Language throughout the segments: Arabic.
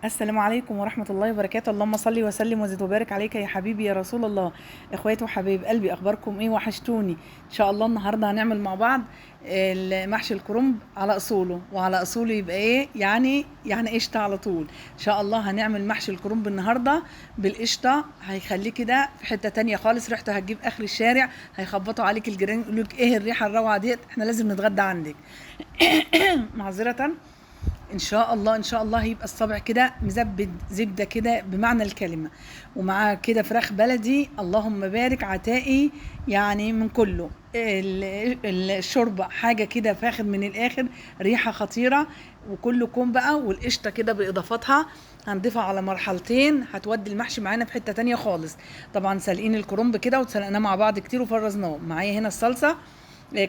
السلام عليكم ورحمة الله وبركاته. اللهم صل وسلم وزد وبارك عليك يا حبيبي يا رسول الله. اخواتي وحبايب قلبي، اخباركم ايه؟ وحشتوني. ان شاء الله النهارده هنعمل مع بعض محشي الكرنب على اصوله، وعلى اصوله يبقى ايه يعني قشطه على طول. ان شاء الله هنعمل محشي الكرنب النهارده بالقشطه، هيخليه كده في حته تانية خالص، ريحته هتجيب اخر الشارع، هيخبطوا عليك الجيران يقولوا لك ايه الريحه الروعه ديت، احنا لازم نتغدى عندك. معذره. ان شاء الله ان شاء الله هيبقى الصبع كده مزبد زبده كده بمعنى الكلمه، ومع كده فراخ بلدي اللهم بارك عتائي، يعني من كله الشوربه حاجه كده فاخر من الاخر، ريحه خطيره. وكله كوم بقى، والقشطه كده باضافاتها هنضيفها على مرحلتين، هتودي المحشي معانا في حته تانية خالص. طبعا سالقين الكرنب كده وسلقناه مع بعض كتير وفرزناه. معايا هنا الصلصه،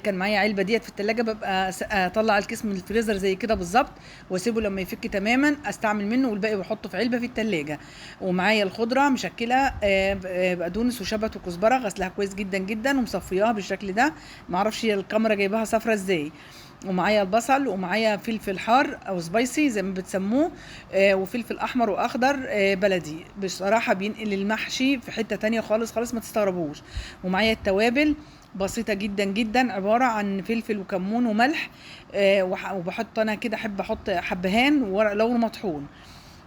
كان معايا علبه ديت في التلاجة، ببقى اطلع الكيس من الفريزر زي كده بالظبط، واسيبه لما يفك تماما استعمل منه، والباقي بحطه في علبه في التلاجة. ومعايا الخضره مشكله، بقدونس وشبت وكزبره، غسلها كويس جدا جدا ومصفياها بالشكل ده. معرفش هي الكاميرا جايباها صفرة ازاي. ومعايا البصل، ومعايا فلفل حار او سبايسي زي ما بتسموه، وفلفل احمر واخضر بلدي. بصراحه بينقل المحشي في حته تانية خالص خالص، ما تستغربوش. ومعايا التوابل بسيطة جدا جدا، عبارة عن فلفل وكمون وملح، وبحط انا كده، احب احط حبهان وورق لورا مطحون.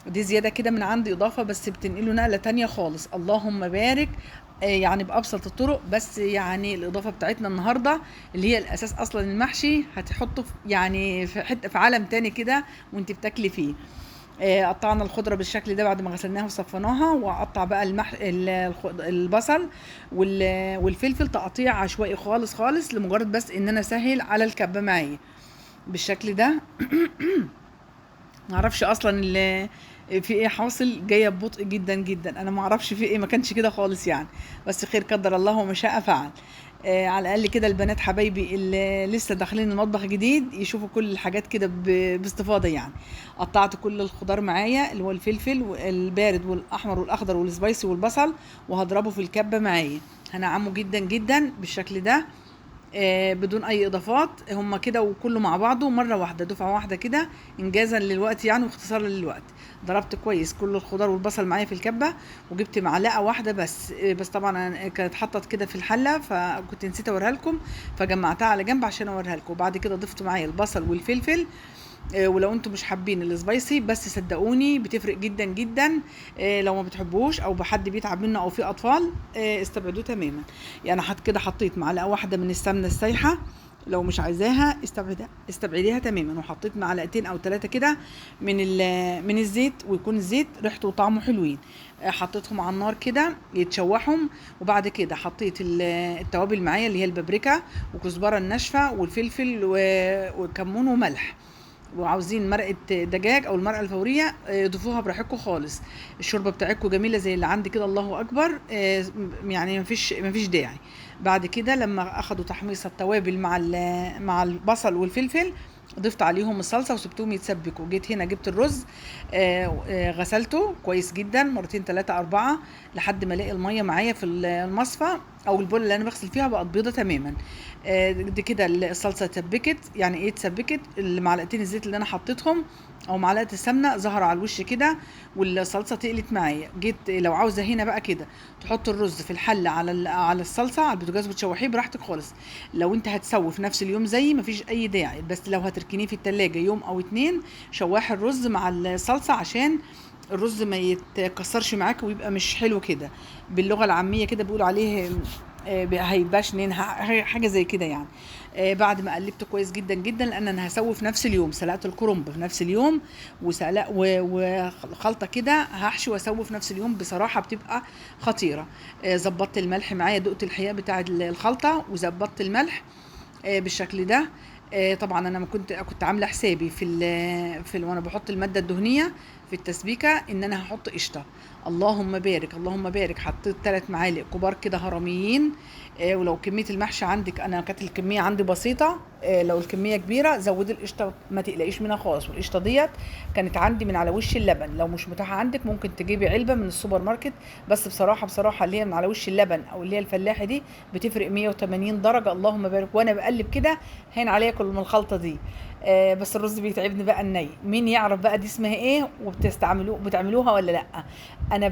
دي زيادة كده من عندي اضافة، بس بتنقله نقلة تانية خالص. اللهم بارك. يعني بأبسط الطرق، بس يعني الإضافة بتاعتنا النهاردة اللي هي الأساس أصلا المحشي، هتحطه يعني في حتة في عالم تاني كده وانت بتاكلي فيه. قطعنا الخضره بالشكل ده بعد ما غسلناها وصفيناها، واقطع بقى البصل والفلفل تقطيع عشوائي خالص خالص، لمجرد بس ان انا اسهل على الكبه معايا بالشكل ده. معرفش اصلا في ايه حاصل، جايه ببطء جدا جدا، انا معرفش في ايه، ما كانش كده خالص يعني، بس خير قدر الله وما شاء فعل. على الاقل كده البنات حبايبي اللي لسه داخلين المطبخ جديد يشوفوا كل الحاجات كده باستفاضه يعني. قطعت كل الخضار معايا، اللي هو الفلفل البارد والاحمر والاخضر والسبايسي والبصل، وهضربه في الكبه معايا، هنعمه جدا جدا بالشكل ده. بدون اي اضافات، هما كده وكله مع بعضه مره واحده، دفعه واحده كده، انجازا للوقت يعني واختصارا للوقت. ضربت كويس كل الخضار والبصل معايا في الكبه، وجبت معلقه واحده بس، بس طبعا كانت حطت كده في الحله فكنت نسيت اوريها لكم، فجمعتها على جنب عشان اوريها لكم. وبعد كده ضفت معايا البصل والفلفل، ولو انتم مش حابين السبايسي، بس صدقوني بتفرق جدا جدا. لو ما بتحبوش او بحد بيتعب منه او في اطفال، استبعدوه تماما. يعني كده حطيت معلقه واحده من السمنه السايحه، لو مش عايزاها استبعديها تماما، وحطيت معلقتين او ثلاثه كده من الزيت، ويكون الزيت ريحته وطعمه حلوين. حطيتهم على النار كده يتشوحهم، وبعد كده حطيت التوابل معايا اللي هي البابريكا وكزبره الناشفه والفلفل وكمون وملح. وعاوزين مرقه دجاج او المرقه الفوريه، ضيفوها براحتكم خالص. الشوربه بتاعتكم جميله زي اللي عندي كده، الله اكبر. يعني مفيش داعي. بعد كده لما اخدوا تحميصه التوابل مع البصل والفلفل، ضفت عليهم الصلصه وسبتهم يتسبكوا. جيت هنا جبت الرز، غسلته كويس جدا مرتين ثلاثه اربعه، لحد ما الاقي الميه معايا في المصفى او البول اللي انا بغسل فيها بقت بيضه تماما. دي كده الصلصه اتسبكت. يعني ايه اتسبكت؟ المعلقتين الزيت اللي انا حطيتهم او معلقه السمنه ظهروا على الوش كده، والصلصه تقلت معايا. جيت لو عاوزه هنا بقى كده تحط الرز في الحله على الصلصه على البوتاجاز وتشوحيه براحتك خالص. لو انت هتسوي في نفس اليوم زي مفيش اي داعي، بس لو هتركنيه في التلاجة يوم او اتنين، شواح الرز مع الصلصه عشان الرز ما يتكسرش معاك ويبقى مش حلو كده. باللغه العاميه كده بيقولوا عليه هيبقاش نين، حاجه زي كده يعني. بعد ما قلبته كويس جدا جدا، لان انا هسوي في نفس اليوم، سلقت الكرنب في نفس اليوم، وخلطه كده هحشي واسوي في نفس اليوم، بصراحه بتبقى خطيره. ظبطت الملح معايا، دقت الحقيقه بتاع الخلطه وظبطت الملح بالشكل ده. طبعا انا ما كنت عامله حسابي وانا بحط الماده الدهنيه في التسبيكه ان انا هحط قشطه. اللهم بارك اللهم بارك، حطيت 3 معالق كبار كده هرميين. ولو كميه المحشي عندك، انا كانت الكميه عندي بسيطه، لو الكميه كبيره زودي القشطه، ما تقلقيش منها خالص. والقشطه ديت كانت عندي من على وش اللبن، لو مش متاحه عندك ممكن تجيبي علبه من السوبر ماركت، بس بصراحه اللي هي من على وش اللبن او اللي هي الفلاحي دي بتفرق 180 درجه. اللهم بارك. وانا بقلب كده هين عليا كل من الخلطه دي. بس الرز بيتعبني بقى الني. مين يعرف بقى دي اسمها ايه بتعملوها ولا لا؟ انا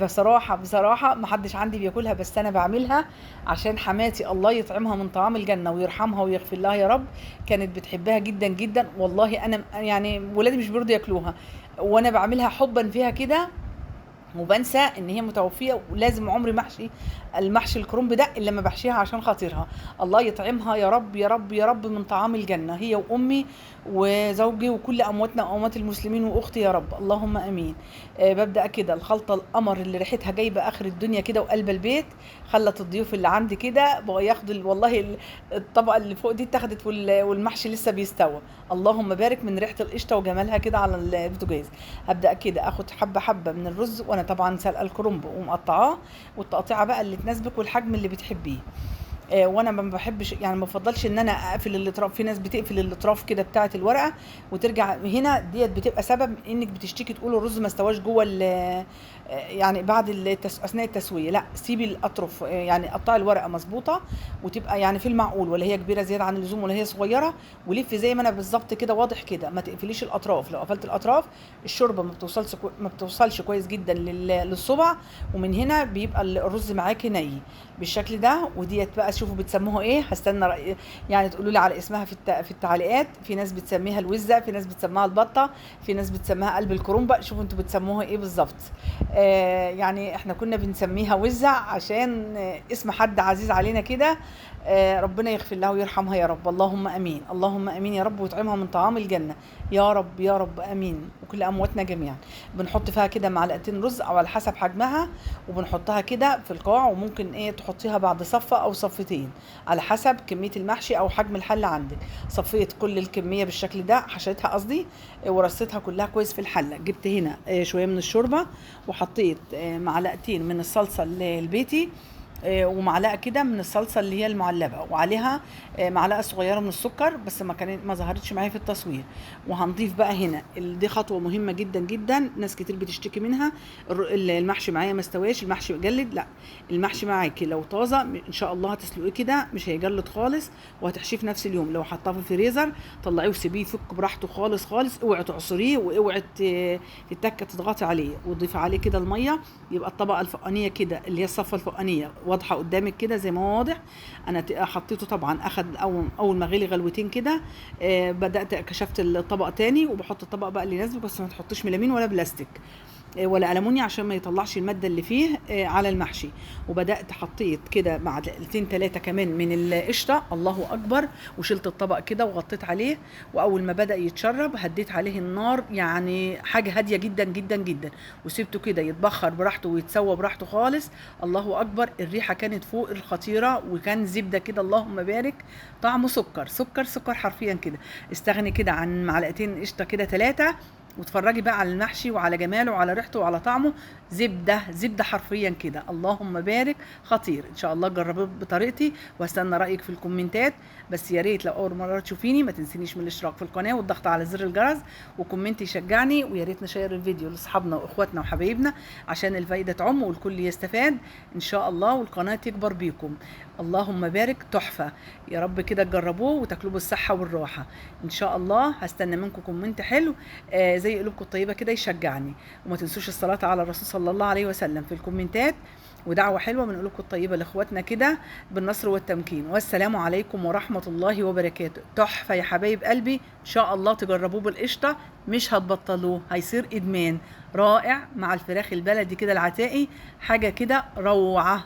بصراحه ما حدش عندي بياكلها، بس انا بعملها عشان حماتي الله يطعمها من طعام الجنه ويرحمها ويغفر لها يا رب، كانت بتحبها جدا جدا والله. انا يعني ولادي مش بيرضوا ياكلوها، وانا بعملها حبا فيها كده، وبنسى ان هي متوفيه، ولازم عمري المحشي الكرنب ده الا لما بحشيها عشان خاطرها. الله يطعمها يا رب يا رب يا رب من طعام الجنه، هي وامي وزوجي وكل امواتنا واموات المسلمين واختي يا رب، اللهم امين. ببدا كده الخلطه القمر اللي ريحتها جايبه اخر الدنيا كده وقلب البيت، خلت الضيوف اللي عندي كده بقى ياخدوا والله الطبقه اللي فوق دي اتاخدت والمحشي لسه بيستوى. اللهم بارك من ريحه القشطه وجمالها كده على البوتاجاز. هبدا كده اخد حبه حبه من الرز، وانا طبعا سلقه الكرنب ومقطعاه، والتقطيعه بقى اللي تناسبك والحجم اللي بتحبيه. وانا ما بحبش يعني ما بفضلش ان انا اقفل الاطراف، في ناس بتقفل الاطراف كده بتاعه الورقه وترجع هنا، ديت بتبقى سبب انك بتشتكي تقول الرز ما استواش جوه يعني بعد اثناء التسويه. لا، سيبي الاطراف، يعني قطعي الورقه مظبوطه وتبقى يعني في المعقول، ولا هي كبيره زياده عن اللزوم ولا هي صغيره، ولفي زي ما انا بالظبط كده واضح كده، ما تقفليش الاطراف. لو قفلت الاطراف الشوربه ما بتوصلش كويس جدا للصبع، ومن هنا بيبقى الرز معاكي ني بالشكل ده. وديت بقى شوفوا بتسموها ايه، هستنى يعني تقولوا لي على اسمها في التعليقات. في ناس بتسميها الوزه، في ناس بتسميها البطه، في ناس بتسميها قلب الكرنبه، شوفوا انتوا بتسموها ايه بالظبط. يعني احنا كنا بنسميها وزه عشان اسم حد عزيز علينا كده. ربنا يغفر لها ويرحمها يا رب، اللهم امين اللهم امين يا رب، ويطعمها من طعام الجنه يا رب يا رب امين، وكل امواتنا جميعا. بنحط فيها كده معلقتين رز او على حسب حجمها، وبنحطها كده في القاع، وممكن ايه تحطيها بعد صفه او صفتين على حسب كميه المحشي او حجم الحله عندك. صفيت كل الكميه بالشكل ده، حشيتها قصدي، ورصيتها كلها كويس في الحله. جبت هنا شويه من الشوربه، وحطيت معلقتين من الصلصه البيتي، ومعلقه كده من الصلصه اللي هي المعلبه، وعليها معلقه صغيره من السكر، بس ما ظهرتش معايا في التصوير. وهنضيف بقى هنا دي خطوه مهمه جدا جدا، ناس كتير بتشتكي منها، المحشي معايا ما استواش، المحشي مجلد. لا، المحشي معاكي لو طازه ان شاء الله هتسلقيه كده مش هيجلد خالص، وهتحشيه في نفس اليوم. لو حطاه في الفريزر طلعيه وسيبيه يفك براحته خالص خالص، اوعي تعصريه واوعي تتكه تضغطي عليه، وتضيفي عليه كده الميه، يبقى الطبقه الفوقانيه كده اللي هي الصفه الفوقانيه واضحه قدامك كده زي ما هو واضح. انا حطيته طبعا، اخد اول ما غلي غلوتين كده، بدات كشفت الطبق تاني، وبحط الطبق بقى اللي يناسبك، بس ما تحطيش ميلامين ولا بلاستيك ولا ألمونيا عشان ما يطلعش المادة اللي فيه على المحشي. وبدأت حطيت كده معلقتين 3 كمان من القشطة، الله أكبر، وشلت الطبق كده وغطيت عليه. وأول ما بدأ يتشرب هديت عليه النار، يعني حاجة هادية جدا جدا جدا، وسيبته كده يتبخر براحته ويتسوى براحته خالص. الله أكبر، الريحة كانت فوق الخطيرة، وكان زبدة كده اللهم بارك، طعمه سكر سكر سكر حرفيا كده. استغني كده عن معلقتين قشطة كده 3، واتفرجي بقى على المحشي وعلى جماله وعلى ريحته وعلى طعمه، زبده زبده حرفيا كده، اللهم بارك، خطير. ان شاء الله جربيه بطريقتي، واستنى رايك في الكومنتات. بس يا ريت لو اول مره تشوفيني ما تنسينيش من الاشتراك في القناه والضغط على زر الجرس وكومنت يشجعني، ويا ريت نشير الفيديو لاصحابنا واخواتنا وحبايبنا عشان الفايده تعم والكل يستفاد ان شاء الله، والقناه تكبر بيكم. اللهم بارك، تحفه. يا رب كده تجربوه وتاكلوه بالصحه والراحه ان شاء الله. هستنى منكم كومنت حلو زي قلوبكم الطيبه كده يشجعني. وما تنسوش الصلاه على الرسول صلى الله عليه وسلم في الكومنتات، ودعوه حلوه من قلوبكم الطيبه لاخواتنا كده بالنصر والتمكين. والسلام عليكم ورحمه الله وبركاته. تحفه يا حبايب قلبي، ان شاء الله تجربوه بالقشطه مش هتبطلوه، هيصير ادمان رائع مع الفراخ البلدي كده العتائي، حاجه كده روعه.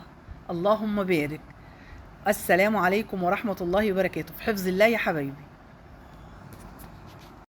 اللهم بارك. السلام عليكم ورحمه الله وبركاته، في حفظ الله يا حبايبي.